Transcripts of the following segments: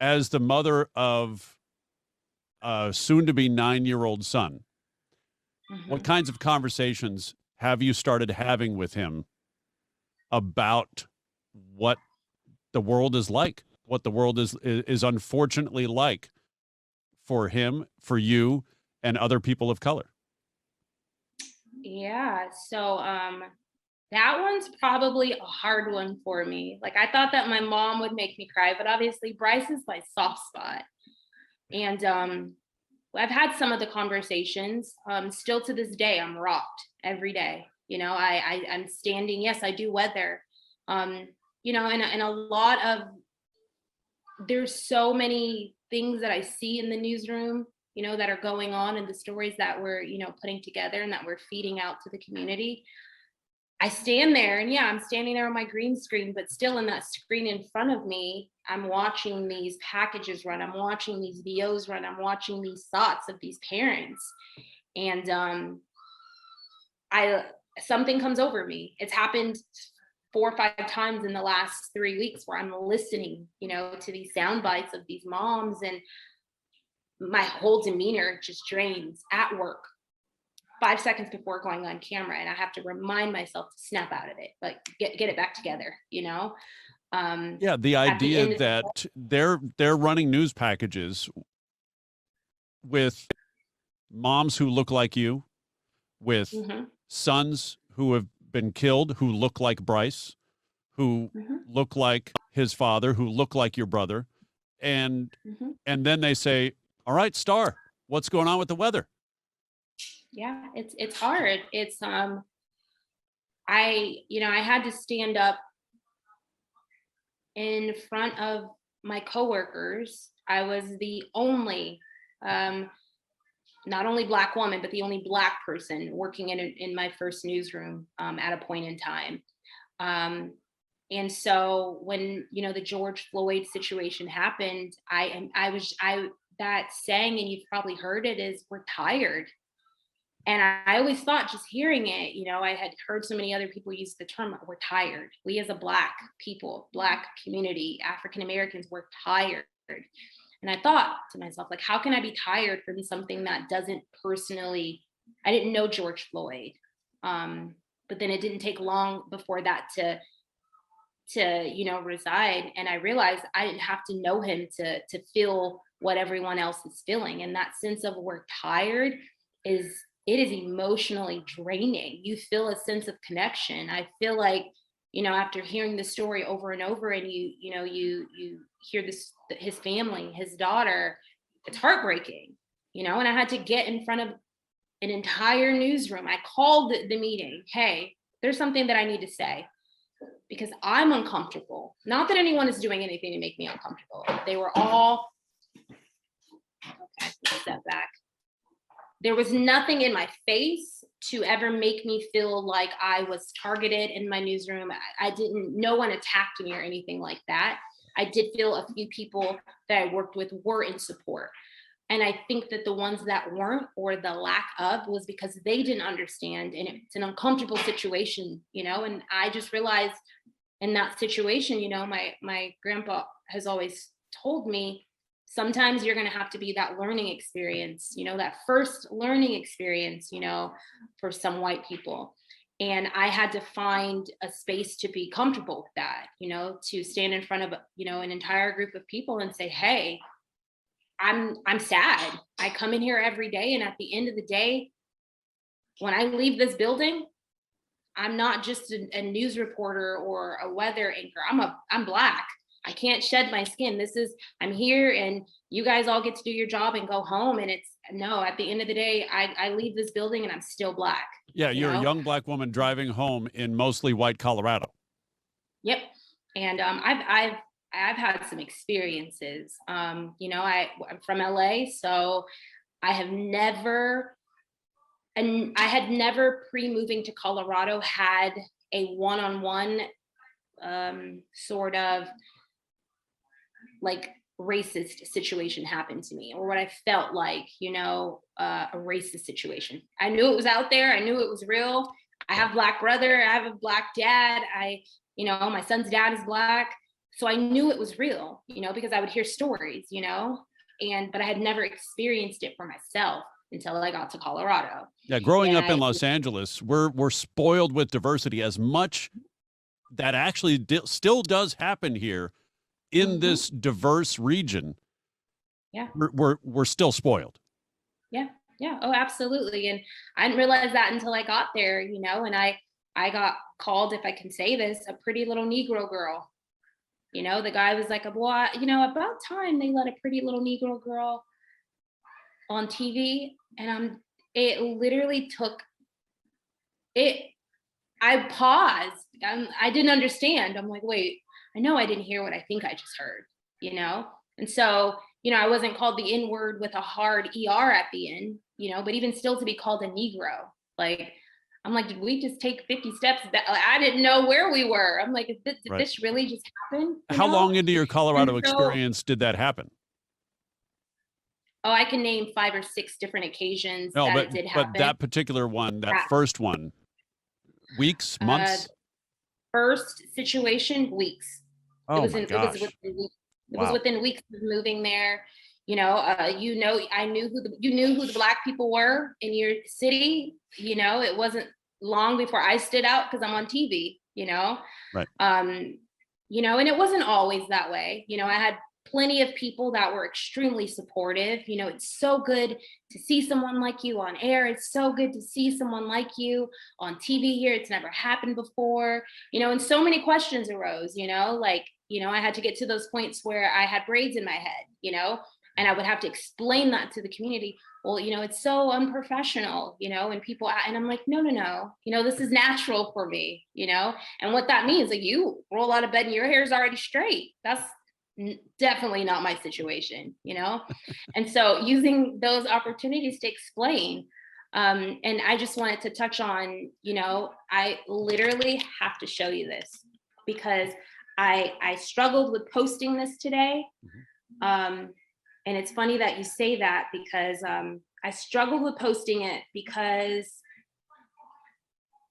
as the mother of a soon-to-be 9-year-old son, what Mhm. kinds of conversations have you started having with him about what the world is like, what the world is unfortunately like for him, for you, and other people of color? Yeah, so that one's probably a hard one for me. Like I thought that my mom would make me cry, but obviously Bryce is my soft spot. And I've had some of the conversations. Still to this day, I'm rocked every day. I'm standing. Yes, I do weather. Um, and a lot of there's so many things that I see in the newsroom, that are going on and the stories that we're, putting together and that we're feeding out to the community. I stand there and yeah, I'm standing there on my green screen, but still in that screen in front of me, I'm watching these packages run. I'm watching these VOs run. I'm watching these thoughts of these parents. And I something comes over me. It's happened 4 or 5 times in the last 3 weeks where I'm listening, to these sound bites of these moms, and my whole demeanor just drains at work 5 seconds before going on camera, and I have to remind myself to snap out of it, like get it back together. Yeah, the At the idea end of the that they're running news packages with moms who look like you, with Mhm, sons who have been killed, who look like Bryce, who mhm, look like his father, who look like your brother, and mhm. and then they say, "All right, Star, what's going on with the weather?" Yeah, it's hard. It's I had to stand up in front of my coworkers. I was the only um not only black woman, but the only black person working in my first newsroom at a point in time. Um, and so when the George Floyd situation happened, I that saying, and you've probably heard it, is we're tired. And I always thought, just hearing it, I had heard so many other people use the term, we're tired. We as a black people, black community, African Americans, we're tired. And I thought to myself, like, how can I be tired from something that doesn't personally, I didn't know George Floyd. But then it didn't take long before that to reside. And I realized I didn't have to know him to feel what everyone else is feeling. And that sense of we're tired is emotionally draining. You feel a sense of connection. I feel like, after hearing the story over and over, and you hear his family, his daughter, it's heartbreaking, and I had to get in front of an entire newsroom. I called the meeting. Hey, there's something that I need to say because I'm uncomfortable. Not that anyone is doing anything to make me uncomfortable. They were all, okay, step back. There was nothing in my face to ever make me feel like I was targeted in my newsroom. I didn't, no one attacked me or anything like that. I did feel a few people that I worked with were in support. And I think that the ones that weren't, or the lack of, was because they didn't understand. And it's an uncomfortable situation, and I just realized in that situation, my grandpa has always told me, sometimes you're going to have to be that learning experience, that first learning experience, for some white people. And I had to find a space to be comfortable with that, to stand in front of, an entire group of people and say, hey, I'm sad. I come in here every day, and at the end of the day, when I leave this building, I'm not just a news reporter or a weather anchor. I'm black. I can't shed my skin. I'm here, and you guys all get to do your job and go home. And it's no, at the end of the day, I leave this building and I'm still black, Yeah, you you're a know? young black woman driving home in mostly white Colorado. Yep. And I've had some experiences. I'm from LA, so I have never, and I had never pre-moving to Colorado had a one-on-one sort of like racist situation happened to me, or what I felt like, a racist situation. I knew it was out there. I knew it was real. I have a black brother. I have a black dad. My son's dad is black. So I knew it was real, because I would hear stories, but I had never experienced it for myself until I got to Colorado. Yeah, growing And up in Los Angeles, we're spoiled with diversity. As much that actually still does happen here in this diverse region, yeah, we're still spoiled. yeah, yeah. Oh, absolutely. And I didn't realize that until I got there, and I got called, if I can say this, a pretty little Negro girl. The guy was like, well, about time they let a pretty little Negro girl on TV. And it literally took it. I paused. I didn't understand. I'm like, wait, I know I didn't hear what I think I just heard, And so, I wasn't called the N word with a hard ER at the end, but even still to be called a Negro, like, I'm like, did we just take 50 steps back? I didn't know where we were. I'm like, did this really just happen? How long into your Colorado experience did that happen? Oh, I can name 5 or 6 different occasions that it did happen. But that particular one, that first one, weeks, months? First situation, weeks. Oh my gosh. It was within weeks of moving there. I knew who the Black people were in your city. It wasn't long before I stood out because I'm on TV. Right. And it wasn't always that way. I had plenty of people that were extremely supportive. It's so good to see someone like you on air. It's so good to see someone like you on TV here. It's never happened before, and so many questions arose, I had to get to those points where I had braids in my head, and I would have to explain that to the community. Well, it's so unprofessional, and people, and I'm like, no, this is natural for me, and what that means, like, you roll out of bed and your hair is already straight. That's definitely not my situation, and so using those opportunities to explain, and I just wanted to touch on, I literally have to show you this because I struggled with posting this today. And it's funny that you say that because I struggled with posting it because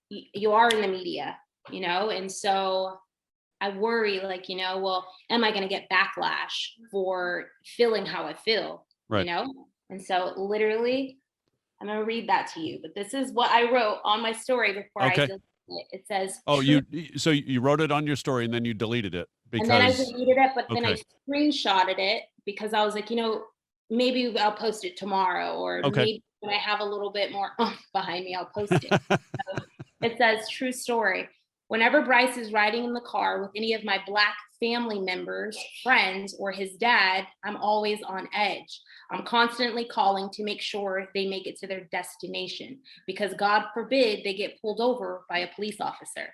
you are in the media, and so I worry, like, well, am I going to get backlash for feeling how I feel, right. And so literally, I'm going to read that to you, but this is what I wrote on my story before I deleted it. It says, oh, so you wrote it on your story and then you deleted it because. And then I deleted it, but then I screenshotted it because I was like, maybe I'll post it tomorrow, or maybe when I have a little bit more behind me, I'll post it. So it says, true story. Whenever Bryce is riding in the car with any of my Black family members, friends, or his dad, I'm always on edge. I'm constantly calling to make sure they make it to their destination because God forbid they get pulled over by a police officer.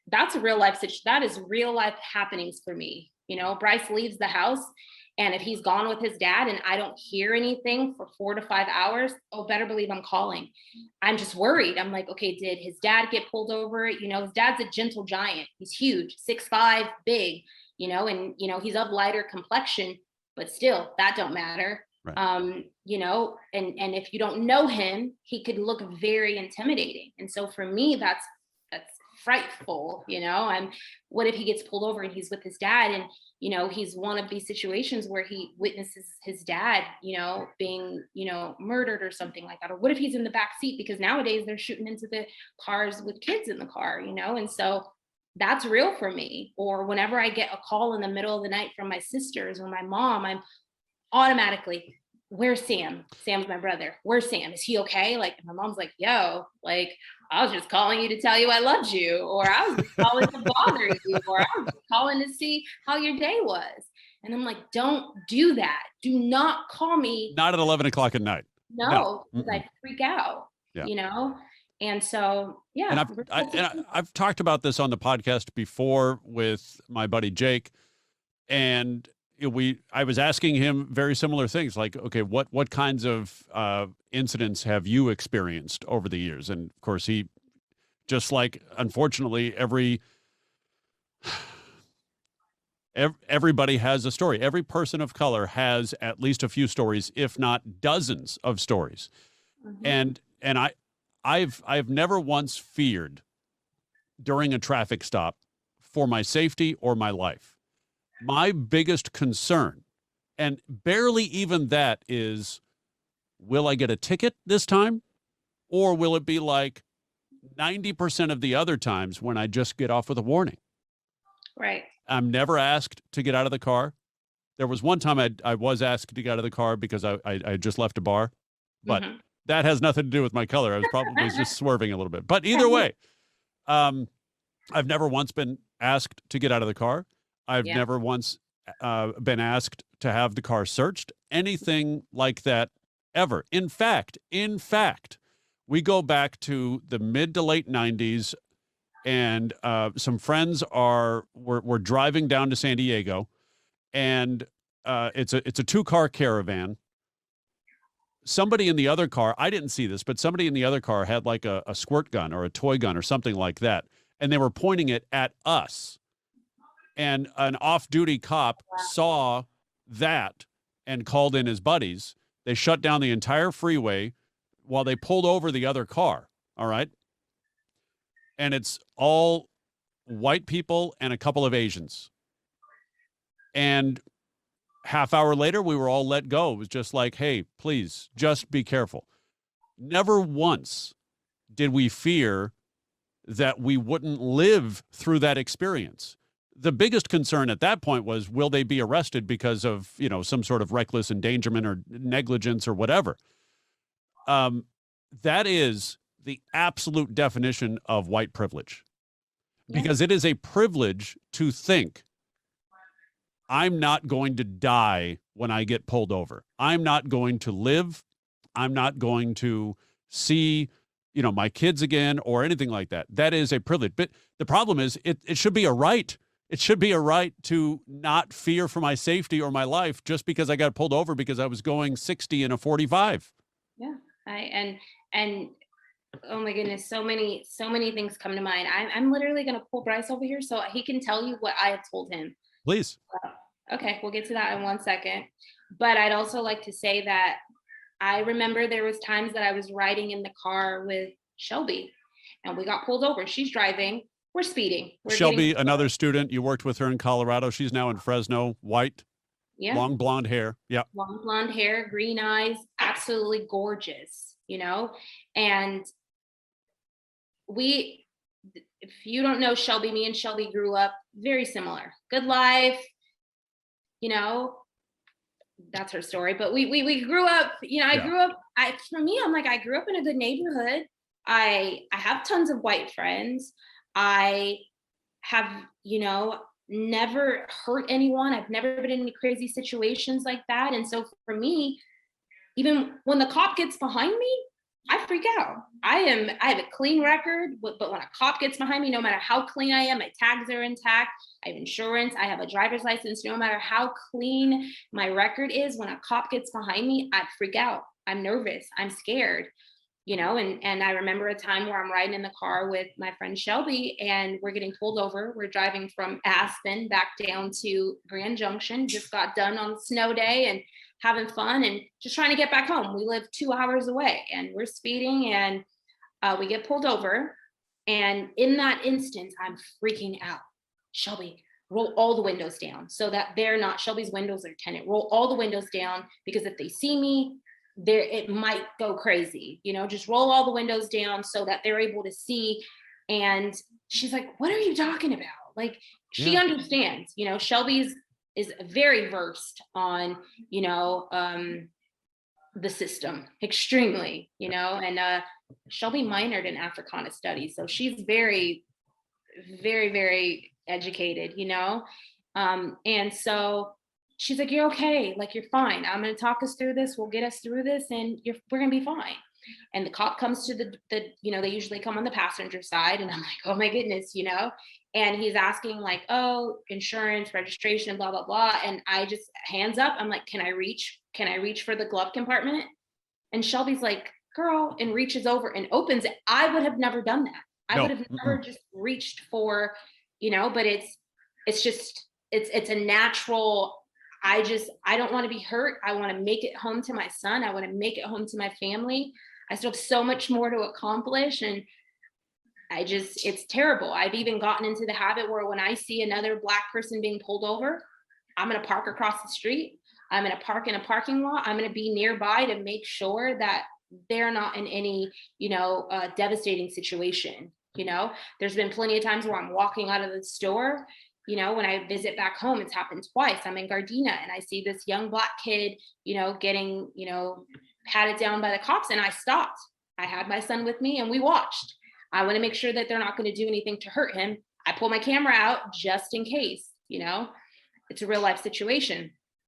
That's a real life situation. That is real life happenings for me. Bryce leaves the house, and if he's gone with his dad and I don't hear anything for 4 to 5 hours, oh, better believe I'm calling. I'm just worried. I'm like, okay, did his dad get pulled over? His dad's a gentle giant. He's huge, 6'5", big, and he's of lighter complexion, but still, that don't matter. Right. And if you don't know him, he could look very intimidating. And so for me, that's frightful. What if he gets pulled over and he's with his dad, and he's one of these situations where he witnesses his dad being murdered or something like that, or what if he's in the back seat, because nowadays they're shooting into the cars with kids in the car, and so that's real for me. Or whenever I get a call in the middle of the night from my sisters or my mom, I'm automatically, where's Sam? Sam's my brother. Where's Sam? Is he okay? Like, my mom's like, yo, like, I was just calling you to tell you I loved you, or I was just calling to bother you, or I was just calling to see how your day was. And I'm like, don't do that. Do not call me. Not at 11 o'clock at night. No, because I freak out, And so, yeah. And I've talked about this on the podcast before with my buddy Jake, and I was asking him very similar things, like, okay, what kinds of incidents have you experienced over the years? And of course, he, just like, unfortunately, everybody has a story. Every person of color has at least a few stories, if not dozens of stories. Mm-hmm. And I've never once feared during a traffic stop for my safety or my life. My biggest concern, and barely even that, is will I get a ticket this time? Or will it be like 90% of the other times when I just get off with a warning? Right. I'm never asked to get out of the car. There was one time I was asked to get out of the car because I just left a bar, but Hmm. that has nothing to do with my color. I was probably just swerving a little bit. But either way, um, I've never once been asked to get out of the car. I've Yeah. never once been asked to have the car searched, anything like that ever. In fact, we go back to the mid to late 90s, and some friends we're driving down to San Diego, and it's a two-car caravan. Somebody in the other car, I didn't see this, but somebody in the other car had like a squirt gun or a toy gun or something like that, and they were pointing it at us. And an off-duty cop saw that and called in his buddies. They shut down the entire freeway while they pulled over the other car. All right. And it's all white people and a couple of Asians. And half hour later, we were all let go. It was just like, hey, please, just be careful. Never once did we fear that we wouldn't live through that experience. The biggest concern at that point was, will they be arrested because of, some sort of reckless endangerment or negligence or whatever? That is the absolute definition of white privilege, Yeah. because it is a privilege to think, I'm not going to die when I get pulled over. I'm not going to live. I'm not going to see, my kids again or anything like that. That is a privilege. But the problem is it should be a right. It should be a right to not fear for my safety or my life just because I got pulled over because I was going 60 in a 45. Yeah. And oh my goodness, so many things come to mind. I'm literally going to pull Bryce over here so he can tell you what I have told him. Please. Okay, we'll get to that in 1 second. But I'd also like to say that I remember there was times that I was riding in the car with Shelby and we got pulled over. She's driving. We're speeding. Shelby, another student, you worked with her in Colorado. She's now in Fresno, white, Yeah. long blonde hair. Yeah. Long blonde hair, green eyes, absolutely gorgeous, And if you don't know Shelby, me and Shelby grew up very similar. Good life, that's her story. But we grew up, I grew up, for me, I'm like, I grew up in a good neighborhood. I have tons of white friends. I have, never hurt anyone. I've never been in any crazy situations like that. And so for me, even when the cop gets behind me, I freak out. I have a clean record, but when a cop gets behind me, no matter how clean I am, my tags are intact, I have insurance, I have a driver's license, no matter how clean my record is, when a cop gets behind me, I freak out. I'm nervous. I'm scared. And I remember a time where I'm riding in the car with my friend Shelby and we're getting pulled over. We're driving from Aspen back down to Grand Junction, just got done on a snow day and having fun and just trying to get back home. We live 2 hours away and we're speeding and we get pulled over. And in that instance, I'm freaking out. Shelby, roll all the windows down so that Shelby's windows are tinted. Roll all the windows down because if they see me, it might go crazy, just roll all the windows down so that they're able to see. And she's like, what are you talking about? Like, she understands, Shelby's is very versed on, the system extremely, and Shelby minored in Africana studies. So she's very, very, very educated, and so she's like, you're okay. Like, you're fine. I'm going to talk us through this. We'll get us through this and we're going to be fine. And the cop comes to the, they usually come on the passenger side. And I'm like, oh my goodness, and he's asking like, oh, insurance, registration, blah, blah, blah. And I just hands up. I'm like, can I reach for the glove compartment? And Shelby's like, girl, and reaches over and opens it. I would have never done that. I would have never just reached for, but it's just, it's a natural, I don't want to be hurt. I want to make it home to my son. I want to make it home to my family. I still have so much more to accomplish. And it's terrible. I've even gotten into the habit where when I see another Black person being pulled over, I'm going to park across the street. I'm going to park in a parking lot. I'm going to be nearby to make sure that they're not in any, devastating situation. There's been plenty of times where I'm walking out of the store. When I visit back home, it's happened twice. I'm in Gardena and I see this young Black kid, getting, patted down by the cops, and I stopped. I had my son with me and we watched. I want to make sure that they're not going to do anything to hurt him. I pull my camera out just in case, it's a real life situation.